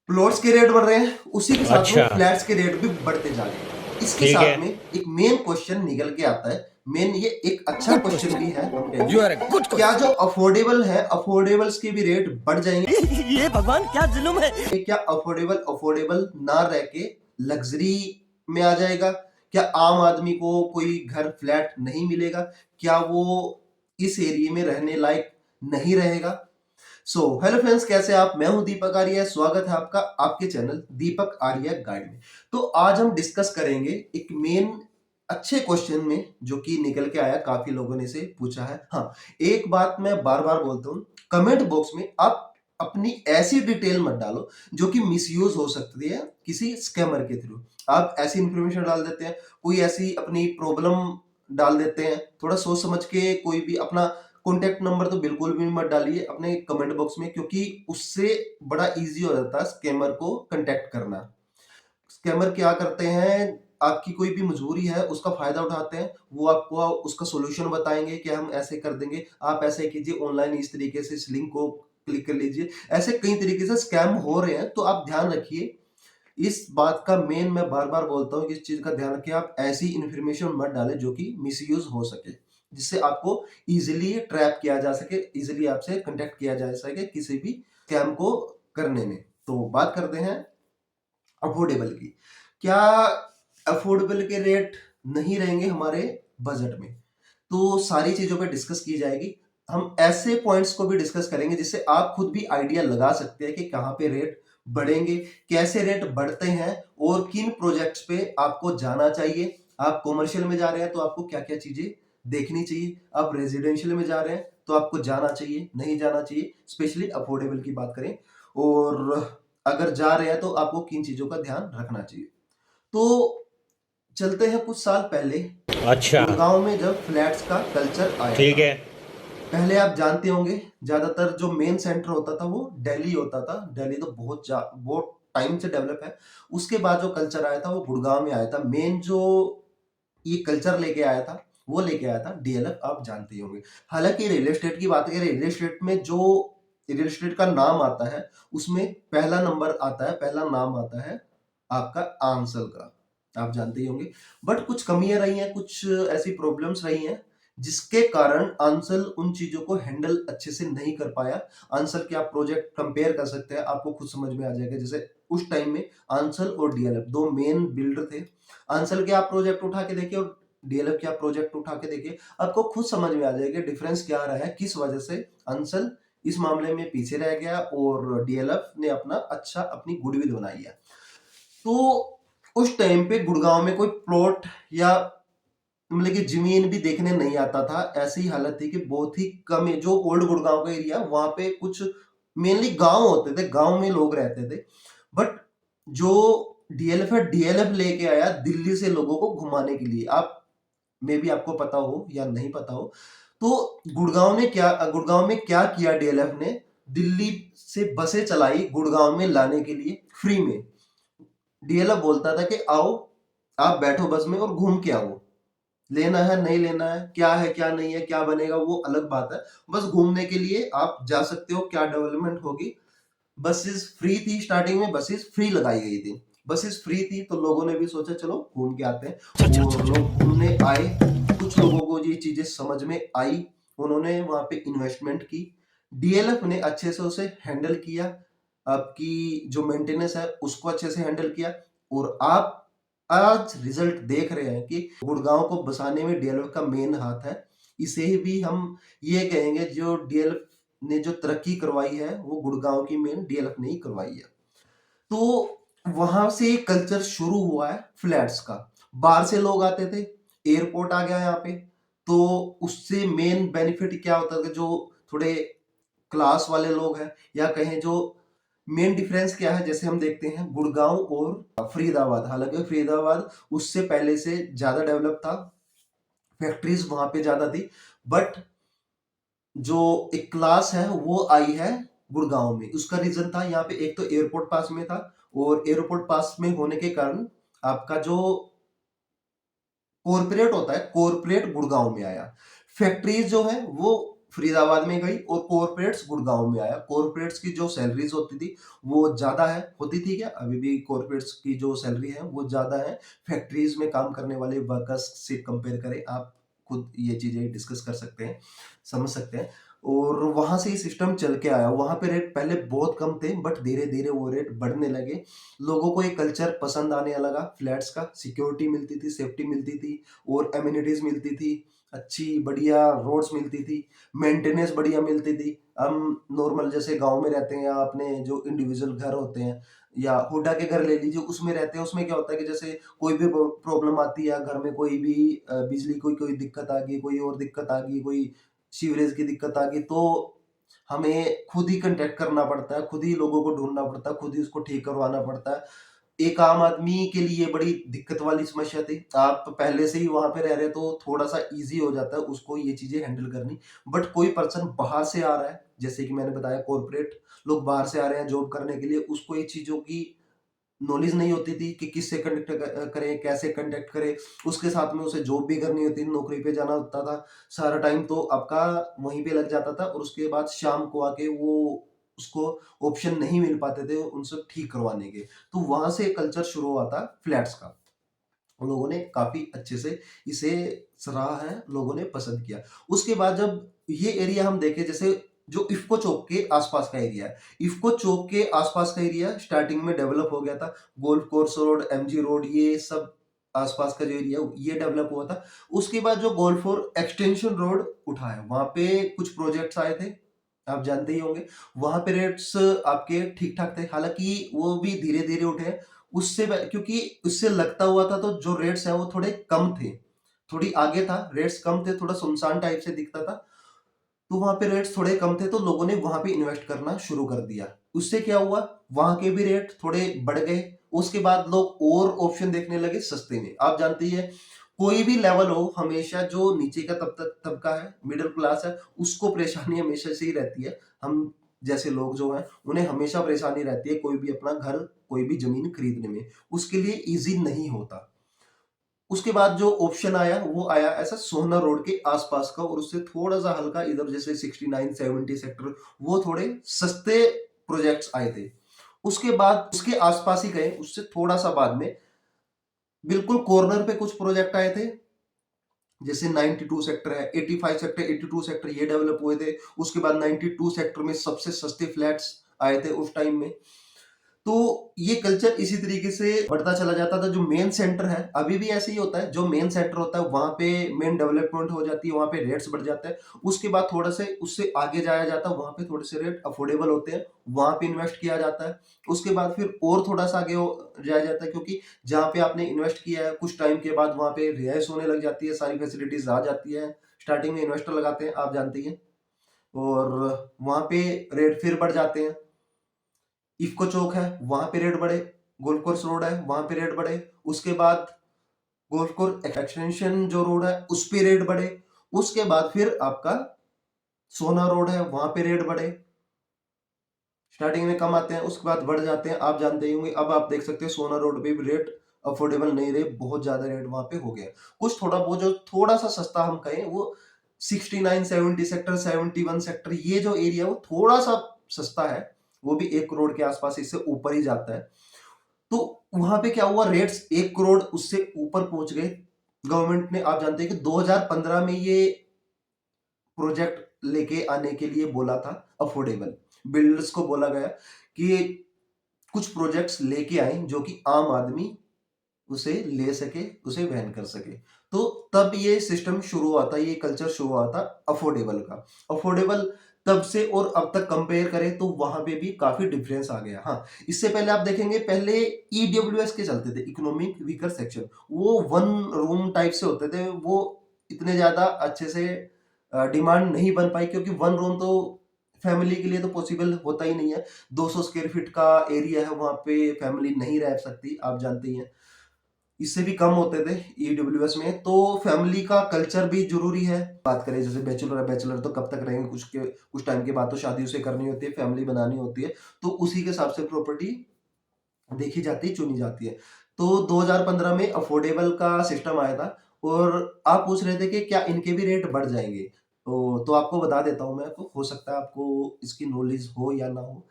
Plots के rate बढ़ रहे हैं, उसी के साथ में अच्छा। फ्लैट्स के रेट भी बढ़ते जा रहे हैं। इसके ठीक है। साथ में एक मेन क्वेश्चन निकल के आता है। मेन ये एक अच्छा गुड क्वेश्चन भी है, हम क्वेश्चन, कहेंगे यू आर ए गुड क्या जो क्वेश्चन। अफोर्डेबल है, अफोर्डेबल्स के भी रेट बढ़ जाएंगे? ये भगवान क्या जुल्म है। क्या अफोर्डेबल अफोर्डेबल ना रह के लग्जरी में आ जाएगा? क्या आम आदमी को कोई घर फ्लैट नहीं मिलेगा? क्या वो इस एरिया में रहने लायक नहीं रहेगा? हेलो फ्रेंड्स, कैसे आप? मैं हूं दीपक आर्य, स्वागत है आपका आपके चैनल दीपक आर्य गाइड में। तो आज हम डिस्कस करेंगे एक मेन अच्छे क्वेश्चन में जो कि निकल के आया, काफी लोगों ने इसे पूछा है। हाँ, एक बात मैं बार बार बोलता हूं, कमेंट बॉक्स में आप अपनी ऐसी डिटेल मत डालो जो कि मिसयूज हो सकती है किसी स्कैमर के थ्रू। आप ऐसी इंफॉर्मेशन डाल देते हैं, कोई ऐसी अपनी प्रॉब्लम डाल देते हैं, थोड़ा सोच समझ के कोई भी अपना कॉन्टैक्ट नंबर तो बिल्कुल भी मत डालिए अपने कमेंट बॉक्स में, क्योंकि उससे बड़ा इजी हो जाता है स्कैमर को कांटेक्ट करना। स्कैमर क्या करते हैं, आपकी कोई भी मजबूरी है उसका फायदा उठाते हैं। वो आपको उसका सॉल्यूशन बताएंगे कि हम ऐसे कर देंगे, आप ऐसे कीजिए, ऑनलाइन इस तरीके से इस लिंक को क्लिक कर लीजिए। ऐसे कई तरीके से स्कैम हो रहे हैं, तो आप ध्यान रखिए। इस बात का मेन मैं बार बार बोलता हूँ कि इस चीज का ध्यान रखिए, आप ऐसी इंफॉर्मेशन मत डालें जो कि मिसयूज हो सके, जिससे आपको इजीली ट्रैप किया जा सके, इजीली आपसे कांटेक्ट किया जा सके किसी भी स्कैम को करने में। तो बात करते हैं अफोर्डेबल की। क्या अफोर्डेबल के रेट नहीं रहेंगे हमारे बजट में? तो सारी चीजों पे डिस्कस की जाएगी। हम ऐसे पॉइंट्स को भी डिस्कस करेंगे जिससे आप खुद भी आइडिया लगा सकते हैं कि कहाँ पे रेट बढ़ेंगे, कैसे रेट बढ़ते हैं, और किन प्रोजेक्ट्स पे आपको जाना चाहिए। आप कॉमर्शियल में जा रहे हैं तो आपको क्या क्या चीजें देखनी चाहिए, आप रेजिडेंशियल में जा रहे हैं तो आपको जाना चाहिए नहीं जाना चाहिए, स्पेशली अफोर्डेबल की बात करें। और अगर जा रहे हैं तो आपको किन चीजों का ध्यान रखना चाहिए। तो चलते हैं कुछ साल पहले, अच्छा। गुड़गांव में जब फ्लैट्स का कल्चर आया ठीक था। है। पहले आप जानते होंगे, ज्यादातर जो मेन सेंटर होता था वो दिल्ली होता था। दिल्ली तो बहुत टाइम से डेवलप है। उसके बाद जो कल्चर आया था वो गुड़गांव में आया था। मेन जो ये कल्चर लेके आया था वो लेके आया था डीएलएफ, आप जानते ही होंगे। हालांकि रियल एस्टेट की बात करें, रियल एस्टेट में जो रियल एस्टेट का नाम आता है उसमें पहला नंबर आता है, पहला नाम आता है आपका आंसर का, आप जानते ही होंगे। बट कुछ कमियां रही हैं, कुछ ऐसी प्रॉब्लम्स रही हैं जिसके कारण आंसर उन चीजों को हैंडल अच्छे से नहीं कर पाया। आंसर के आप प्रोजेक्ट कंपेयर कर सकते हैं, आपको खुद समझ में आ जाएगा। जैसे उस टाइम में आंसर और डीएलएफ दो मेन बिल्डर थे। आंसर के आप प्रोजेक्ट उठा के देखिए और डीएलएफ के आप प्रोजेक्ट उठा के देखिए, आपको खुद समझ में आ जाएगा डिफरेंस क्या रहा है, किस वजह से आंसर इस मामले में पीछे रह गया और डीएलएफ ने अपनी गुडविल बनाई है। तो उस टाइम पे गुड़गांव में कोई प्लॉट या मतलब कि जमीन भी देखने नहीं आता था। ऐसी हालत थी कि बहुत ही कम है, जो ओल्ड गुड़गांव का एरिया वहां पे कुछ मेनली गांव होते थे, गांव में लोग रहते थे। बट जो डीएलएफ है, डीएलएफ लेके आया दिल्ली से लोगों को घुमाने के लिए। आप मे भी आपको पता हो या नहीं पता हो, तो गुड़गांव में क्या किया डीएलएफ ने, दिल्ली से बसें चलाई गुड़गांव में लाने के लिए फ्री में। डीएलएफ बोलता था कि आओ, आप बैठो बस में और घूम के आओ, लेना है नहीं लेना है, क्या है क्या नहीं है, क्या बनेगा वो अलग बात है, बस घूमने के लिए आप जा सकते हो। क्या डेवलपमेंट होगी, बसेस फ्री थी, स्टार्टिंग में बसेस फ्री लगाई गई थी। बसेस फ्री थी तो लोगों ने भी सोचा चलो घूम के आते हैं, और लोग घूमने आए। कुछ लोगों को ये चीजें समझ में आई, उन्होंने वहां पे इन्वेस्टमेंट की। डीएलएफ ने अच्छे से उसे हैंडल किया, आपकी जो मेंटेनेंस है उसको अच्छे से हैंडल किया। और आप आज रिजल्ट देख रहे हैं कि गुड़गांव को बसाने में डीएलएफ का मेन हाथ है। इसे ही भी हम ये कहेंगे, जो डीएलएफ ने जो तरक्की करवाई है वो गुड़गांव की मेन डीएलएफ ने ही करवाई है। तो वहां से कल्चर शुरू हुआ है फ्लैट्स का। बाहर से लोग आते थे, एयरपोर्ट आ गया यहाँ पे, तो उससे मेन बेनिफिट क्या होता था, जो थोड़े क्लास वाले लोग हैं या कहें जो मेन डिफरेंस क्या है, जैसे हम देखते हैं गुड़गांव और फरीदाबाद। हालांकि फरीदाबाद उससे पहले से ज्यादा डेवलप था, फैक्ट्रीज वहां पे ज्यादा थी। बट जो एक क्लास है वो आई है गुड़गांव में। उसका रीजन था, यहाँ पे एक तो एयरपोर्ट पास में था, और एयरपोर्ट पास में होने के कारण आपका जो कॉरपोरेट होता है, कॉरपोरेट गुड़गांव में आया। फैक्ट्रीज जो है वो फरीदाबाद में गई और कॉर्पोरेट्स गुड़गांव में आया। कॉर्पोरेट्स की जो सैलरीज होती थी वो ज़्यादा है, होती थी क्या? अभी भी कॉर्पोरेट्स की जो सैलरी है वो ज़्यादा है फैक्ट्रीज में काम करने वाले वर्कर्स से कंपेयर करें। आप खुद ये चीज़ें डिस्कस कर सकते हैं, समझ सकते हैं। और वहाँ से ये सिस्टम चल के आया। वहाँ पे रेट पहले बहुत कम थे बट धीरे-धीरे वो रेट बढ़ने लगे। लोगों को ये कल्चर पसंद आने लगा फ्लैट्स का। सिक्योरिटी मिलती थी, सेफ्टी मिलती थी और एमेनिटीज़ मिलती थी। अच्छी बढ़िया रोड्स मिलती थी, मेंटेनेंस बढ़िया मिलती थी। हम नॉर्मल जैसे गाँव में रहते हैं या अपने जो इंडिविजुअल घर होते हैं या हुड्डा के घर ले लीजिए, उसमें रहते हैं। उसमें क्या होता है कि जैसे कोई भी प्रॉब्लम आती है, घर में कोई भी बिजली की कोई दिक्कत आ गई, कोई और दिक्कत आ गई, कोई सीवरेज की दिक्कत आ गई, तो हमें खुद ही कॉन्टैक्ट करना पड़ता है, खुद ही लोगों को ढूँढना पड़ता है, खुद ही उसको ठीक करवाना पड़ता है। एक आम आदमी के लिए बड़ी दिक्कत वाली समस्या थी। आप पहले से ही वहाँ पे रह रहे हैं तो थोड़ा-सा ईज़ी हो जाता है उसको ये चीज़ें हैंडल करनी। बट कोई पर्सन बाहर से आ रहा है, जैसे कि मैंने बताया कॉर्पोरेट लोग बाहर से आ रहे हैं जॉब करने के लिए, उसको ये चीज़ों की नॉलेज नहीं होती थी कि किससे कनेक्ट करें, कैसे कॉन्टैक्ट करें। उसके साथ में उसे जॉब भी करनी होती थी, नौकरी पे जाना होता था। सारा टाइम तो आपका वहीं पे लग जाता था और उसके बाद शाम को आके वो उसको ऑप्शन नहीं मिल पाते थे उनसे ठीक करवाने के। तो वहाँ से कल्चर शुरू हुआ था फ्लैट्स का। लोगों ने काफ़ी अच्छे से इसे सराहा है, लोगों ने पसंद किया। उसके बाद जब ये एरिया हम देखें, जैसे जो इफ़्को चौक के आस-पास का एरिया है। इफ़्को चौक के आस-पास का एरिया स्टार्टिंग में डेवलप हो गया था। Golf course road, MG road, ये सब आस-पास का जो एरिया है ये डेवलप हुआ था। उसके बाद जो गोल्फ और एक्सटेंशन रोड उठा है, वहाँ पे कुछ प्रोजेक्ट्स आए थे, आप जानते ही होंगे। वहाँ पे रेट्स आपके ठीक-ठाक थे, हालाँकि वो भी धीरे-धीरे उठे हैं। उससे क्योंकि उससे लगता हुआ था तो जो रेट्स हैं वो थोड़े कम थे। थोड़ी आगे था, रेट्स कम थे, थोड़ा सुनसान टाइप से दिखता था। तो वहाँ पे रेट्स थोड़े कम थे तो लोगों ने वहाँ पे इन्वेस्ट करना शुरू कर दिया। उससे क्या हुआ, वहाँ के भी रेट थोड़े बढ़ गए। उसके बाद लोग और ऑप्शन देखने लगे सस्ते में। आप जानते ही हैं, कोई भी लेवल हो, हमेशा जो नीचे का तबका है, मिडल क्लास है, उसको परेशानी हमेशा से ही रहती है। हम जैसे लोग जो हैं, उन्हें हमेशा परेशानी रहती है कोई भी अपना घर, कोई भी ज़मीन खरीदने में। उसके लिए ईज़ी नहीं होता। उसके बाद जो ऑप्शन आया वो आया ऐसा सोहना रोड के आसपास का और उससे थोड़ा-सा हल्का इधर जैसे 69, 70 सेक्टर, वो थोड़े सस्ते प्रोजेक्ट्स आए थे। उसके बाद उसके आसपास ही गए, उससे थोड़ा-सा बाद में बिल्कुल कॉर्नर पे कुछ प्रोजेक्ट आए थे। जैसे 92 सेक्टर है, 85 सेक्टर, 82 सेक्टर ये डेवलप हुए थे। उसके बाद 92 सेक्टर में सबसे सस्ते फ्लैट्स आए थे उस टाइम में। तो ये कल्चर इसी तरीके से बढ़ता चला जाता था। जो मेन सेंटर है, अभी भी ऐसे ही होता है, जो मेन सेंटर होता है वहाँ पे मेन डेवलपमेंट हो जाती है, वहाँ पे रेट्स बढ़ जाते हैं। उसके बाद थोड़ा से उससे आगे जाया जाता है, वहाँ पे थोड़े से रेट अफोर्डेबल होते हैं, वहाँ पे इन्वेस्ट किया जाता है। उसके बाद फिर और थोड़ा-सा आगे जाया जाता है, क्योंकि जहाँ पे आपने इन्वेस्ट किया है, कुछ टाइम के बाद वहाँ पे रिहाइश होने लग जाती है, सारी फैसिलिटीज़ आ जाती है। स्टार्टिंग में इन्वेस्टर लगाते हैं, आप जानते ही हैं, और वहाँ पे रेट फिर बढ़ जाते हैं। इफ़्को चौक है, वहाँ पे रेट बढ़े, गोल्फ कोर्स रोड है, वहाँ पे रेट बढ़े, उसके बाद गोल्फ कोर्स एक्सटेंशन जो रोड है, उस पे रेट बढ़े, उसके बाद फिर आपका सोना रोड है, वहाँ पे रेट बढ़े। स्टार्टिंग में कम आते हैं, उसके बाद बढ़ जाते हैं, आप जानते ही होंगे। अब आप देख सकते हैं सोना रोड पे भी रेट अफोर्डेबल नहीं रहे, बहुत ज़्यादा रेट वहाँ पे हो गया। कुछ थोड़ा बहुत जो थोड़ा-सा सस्ता हम कहें वो 69, 70 सेक्टर, 71 सेक्टर, ये जो एरिया है वो थोड़ा-सा सस्ता है, वो भी 1 करोड़ के आस-पास, इससे ऊपर ही जाता है। तो वहाँ पे क्या हुआ, रेट्स 1 करोड़ उससे ऊपर पहुँच गए। गवर्नमेंट ने, आप जानते हैं कि 2015 में ये प्रोजेक्ट लेके आने के लिए बोला था अफोर्डेबल। बिल्डर्स को बोला गया कि कुछ प्रोजेक्ट्स लेके आएँ जो कि आम आदमी उसे ले सके, उसे वहन कर सके। तो तब ये सिस्टम शुरू हुआ था, ये कल्चर शुरू हुआ था अफोर्डेबल का। अफोर्डेबल तब से और अब तक कंपेयर करें तो वहाँ पे भी काफ़ी डिफरेंस आ गया। हाँ, इससे पहले आप देखेंगे, पहले ईडब्ल्यूएस के चलते थे, इकोनॉमिक वीकर सेक्शन। वो 1 रूम टाइप से होते थे, वो इतने ज़्यादा अच्छे से डिमांड नहीं बन पाई, क्योंकि 1 रूम तो फैमिली के लिए तो पॉसिबल होता ही नहीं है। 200 स्क्वायर फीट का एरिया है, वहाँ पे फैमिली नहीं रह सकती, आप जानते ही हैं। इससे भी कम होते थे ईडब्ल्यूएस में। तो फैमिली का कल्चर भी ज़रूरी है। बात करें जैसे बैचलर है, बैचलर तो कब तक रहेंगे, कुछ टाइम के बाद तो शादी उसे करनी होती है, फैमिली बनानी होती है। तो उसी के हिसाब से प्रॉपर्टी देखी जाती है, चुनी जाती है। तो 2015 में अफोर्डेबल का सिस्टम आया था और आप पूछ रहे थे कि क्या इनके भी रेट बढ़ जाएँगे? तो आपको बता देता हूँ मैं आपको, हो सकता है आपको इसकी नॉलेज हो या ना हो।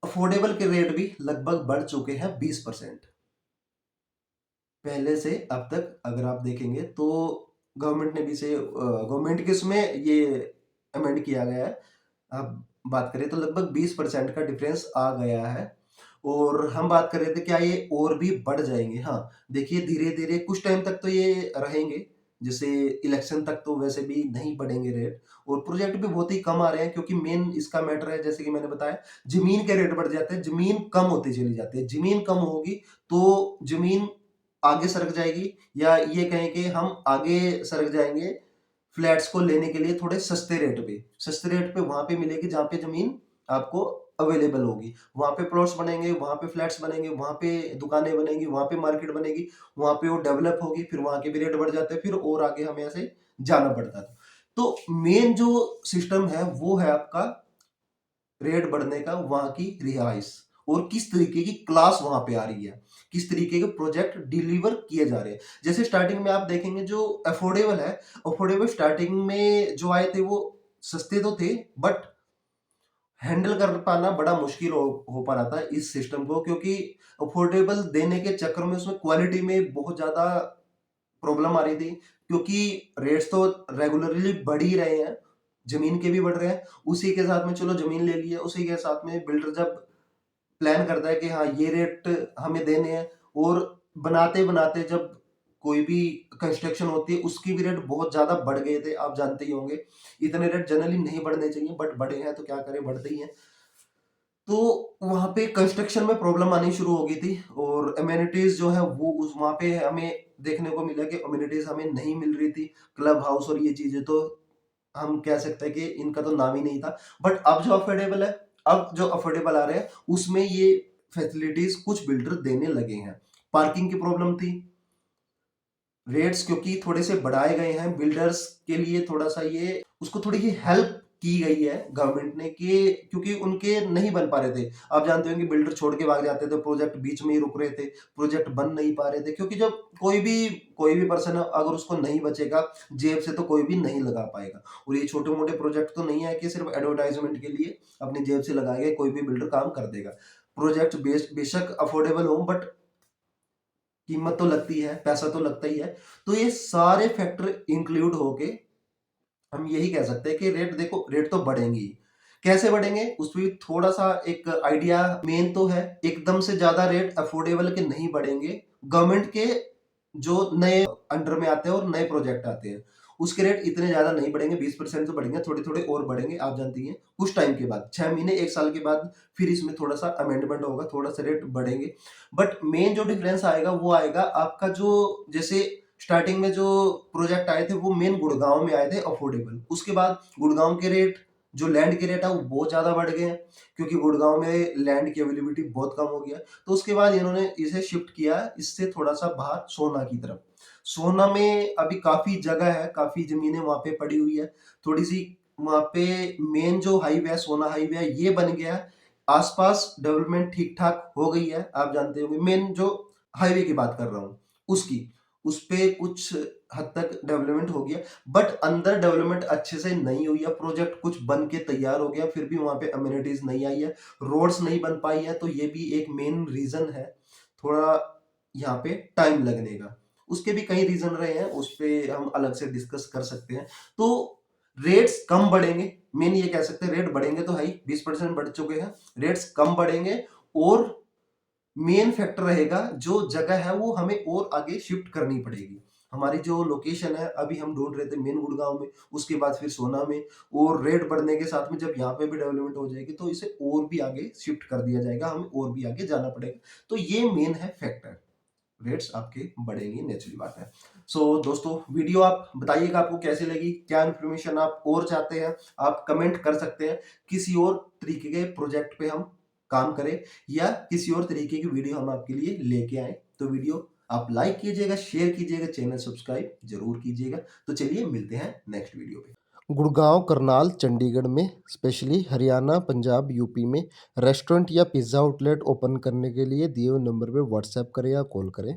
अफोर्डेबल के रेट भी लगभग बढ़ चुके हैं 20%। पहले से अब तक अगर आप देखेंगे तो गवर्नमेंट ने भी गवर्नमेंट के इसमें ये अमेंड किया गया है। आप बात करें तो लगभग 20% का डिफरेंस आ गया है। और हम बात कर रहे थे क्या ये और भी बढ़ जाएँगे? हाँ, देखिए धीरे-धीरे कुछ टाइम तक तो ये रहेंगे, जैसे इलेक्शन तक तो वैसे भी नहीं बढ़ेंगे रेट, और प्रोजेक्ट भी बहुत ही कम आ रहे हैं क्योंकि मेन इसका मैटर है, जैसे कि मैंने बताया, ज़मीन के रेट बढ़ जाते हैं, ज़मीन कम होती चली जाती है। ज़मीन कम होगी तो ज़मीन आगे सरक जाएगी, या ये कहें कि हम आगे सरक जाएँगे फ्लैट्स को लेने के लिए थोड़े सस्ते रेट पे। सस्ते रेट पे वहाँ पे मिलेगी जहाँ पे ज़मीन आपको अवेलेबल होगी। वहाँ पे प्लॉट्स बनेंगे, वहाँ पे फ्लैट्स बनेंगे, वहाँ पे दुकानें बनेंगी, वहाँ पे मार्केट बनेगी, वहाँ पे वो डेवलप होगी, फिर वहाँ के भी रेट बढ़ जाते हैं, फिर और आगे हमें ऐसे जाना पड़ता था। तो मेन जो सिस्टम है वो है आपका रेट बढ़ने का, वहाँ की रिहाइश और किस तरीके की क्लास वहाँ पे आ रही है, किस तरीके के प्रोजेक्ट डिलीवर किए जा रहे हैं। जैसे स्टार्टिंग में आप देखेंगे जो अफोर्डेबल है, अफोर्डेबल स्टार्टिंग में जो आए थे वो सस्ते तो थे, बट हैंडल कर पाना बड़ा मुश्किल हो पा रहा था इस सिस्टम को, क्योंकि अफोर्डेबल देने के चक्कर में उसमें क्वालिटी में बहुत ज़्यादा प्रॉब्लम आ रही थी, क्योंकि रेट्स तो रेगुलरली बढ़ ही रहे हैं, ज़मीन के भी बढ़ रहे हैं, उसी के साथ में चलो ज़मीन ले ली है, उसी के साथ में बिल्डर जब प्लान करता है कि हाँ, ये रेट हमें देने हैं, और बनाते-बनाते जब कोई भी कंस्ट्रक्शन होती है, उसकी भी रेट बहुत ज़्यादा बढ़ गए थे, आप जानते ही होंगे। इतने रेट जनरली नहीं बढ़ने चाहिए, बट बढ़े हैं तो क्या करें, बढ़ते ही हैं। तो वहाँ पे कंस्ट्रक्शन में प्रॉब्लम आनी शुरू हो गई थी, और एमेनिटीज़ जो है वो उस वहाँ पे हमें देखने को मिला कि एमेनिटीज़ हमें नहीं मिल रही थी। क्लब हाउस और ये चीज़ें तो हम कह सकते हैं कि इनका तो नाम ही नहीं था। बट अब जो अफोर्डेबल आ रहे हैं, उसमें ये फैसिलिटीज़ कुछ बिल्डर देने लगे हैं। पार्किंग की प्रॉब्लम थी, रेट्स क्योंकि थोड़े से बढ़ाए गए हैं बिल्डर्स के लिए, थोड़ा-सा ये उसको थोड़ी ही हेल्प की गई है गवर्नमेंट ने, कि क्योंकि उनके नहीं बन पा रहे थे। आप जानते हो कि बिल्डर छोड़ के भाग जाते थे, प्रोजेक्ट बीच में ही रुक रहे थे, प्रोजेक्ट बन नहीं पा रहे थे, क्योंकि जब कोई भी पर्सन अगर उसको नहीं बचेगा, जेब से तो कोई भी नहीं लगा पाएगा। और ये छोटे-मोटे प्रोजेक्ट तो नहीं है कि सिर्फ एडवर्टाइज़मेंट के लिए अपनी जेब से लगाएगा, कोई भी बिल्डर काम कर देगा। प्रोजेक्ट बेशक अफोर्डेबल हो, बट कीमत तो लगती है, पैसा तो लगता ही है। तो ये सारे फैक्टर इंक्लूड होके हम यही कह सकते हैं कि रेट तो बढ़ेंगे ही। कैसे बढ़ेंगे? उसपे भी थोड़ा-सा एक आइडिया मेन तो है, एकदम से ज़्यादा रेट अफोर्डेबल के नहीं बढ़ेंगे। गवर्नमेंट के जो नए अंडर में आते हैं और नए प्रोजेक्ट आते हैं, उसके रेट इतने ज़्यादा नहीं बढ़ेंगे, 20% तो बढ़ेंगे, थोड़े-थोड़े और बढ़ेंगे, आप जानती हैं। कुछ टाइम के बाद, 6 महीने, 1 साल के बाद फिर इसमें थोड़ा-सा अमेंडमेंट होगा, थोड़ा-सा रेट बढ़ेंगे। बट मेन जो डिफरेंस आएगा वो आएगा आपका, जो जैसे स्टार्टिंग में जो प्रोजेक्ट आए थे वो मेन गुड़गाँव में आए थे अफोर्डेबल। उसके बाद गुड़गाँव के रेट, जो लैंड के रेट है वो बहुत ज़्यादा बढ़ गए हैं, क्योंकि गुड़गाँव में लैंड की अवेलेबिलिटी बहुत कम हो गया है। तो उसके बाद इन्होंने इसे शिफ्ट किया इससे थोड़ा-सा बाहर सोहना की तरफ। सोहना में अभी काफ़ी जगह है, काफ़ी ज़मीनें वहाँ पे पड़ी हुई है। थोड़ी-सी वहाँ पे मेन जो हाईवे है, सोहना हाईवे है, ये बन गया है। आस-पास डेवलपमेंट ठीक-ठाक हो गई है, आप जानते होंगे। मेन जो हाईवे की बात कर रहा हूँ, उसकी। उसपे कुछ हद तक डेवलपमेंट हो गया, बट अंदर डेवलपमेंट अच्छे से नहीं हुई है। प्रोजेक्ट कुछ बन के तैयार हो गया, फिर भी वहाँ पे अमेनिटीज़ नहीं आई है, रोड्स नहीं बन पाई है, तो ये भी एक मेन रीज़न है, थोड़ा यहाँ पे टाइम लगने का। उसके भी कई रीज़न रहे हैं, उसपे हम अलग से डिस्कस कर सकते हैं। तो रेट्स कम बढ़ेंगे, मेन ये कह सकते हैं, रेट बढ़ेंगे तो है ही, 20% बढ़ चुके हैं, रेट्स कम बढ़ेंगे, और मेन फैक्टर रहेगा जो जगह है वो हमें और आगे शिफ्ट करनी पड़ेगी। हमारी जो लोकेशन है अभी हम ढूँढ रहे थे मेन गुड़गाँव में, उसके बाद फिर सोना में, और रेट बढ़ने के साथ में जब यहाँ पे भी डेवलपमेंट हो जाएगी तो इसे और भी आगे शिफ्ट कर दिया जाएगा, हमें और भी आगे जाना पड़ेगा। तो ये मेन है फैक्टर, रेट्स आपके बढ़ेंगी, नेचुरल बात है। सो दोस्तों, वीडियो आप बताइएगा आपको कैसी लगी, क्या इन्फॉर्मेशन आप और चाहते हैं, आप कमेंट कर सकते हैं। किसी और तरीके के प्रोजेक्ट पे हम काम करें, या किसी और तरीके की वीडियो हम आपके लिए लेके आएँ, तो वीडियो आप लाइक कीजिएगा, शेयर कीजिएगा, चैनल सब्सक्राइब ज़रूर कीजिएगा। तो चलिए मिलते हैं नेक्स्ट वीडियो पे। गुड़गाँव, करनाल, चंडीगढ़ में, स्पेशली हरियाणा, पंजाब, यूपी में रेस्टोरेंट या पिज़्ज़ा आउटलेट ओपन करने के लिए दिए हुए नंबर पे व्हाट्सएप करें या कॉल करें।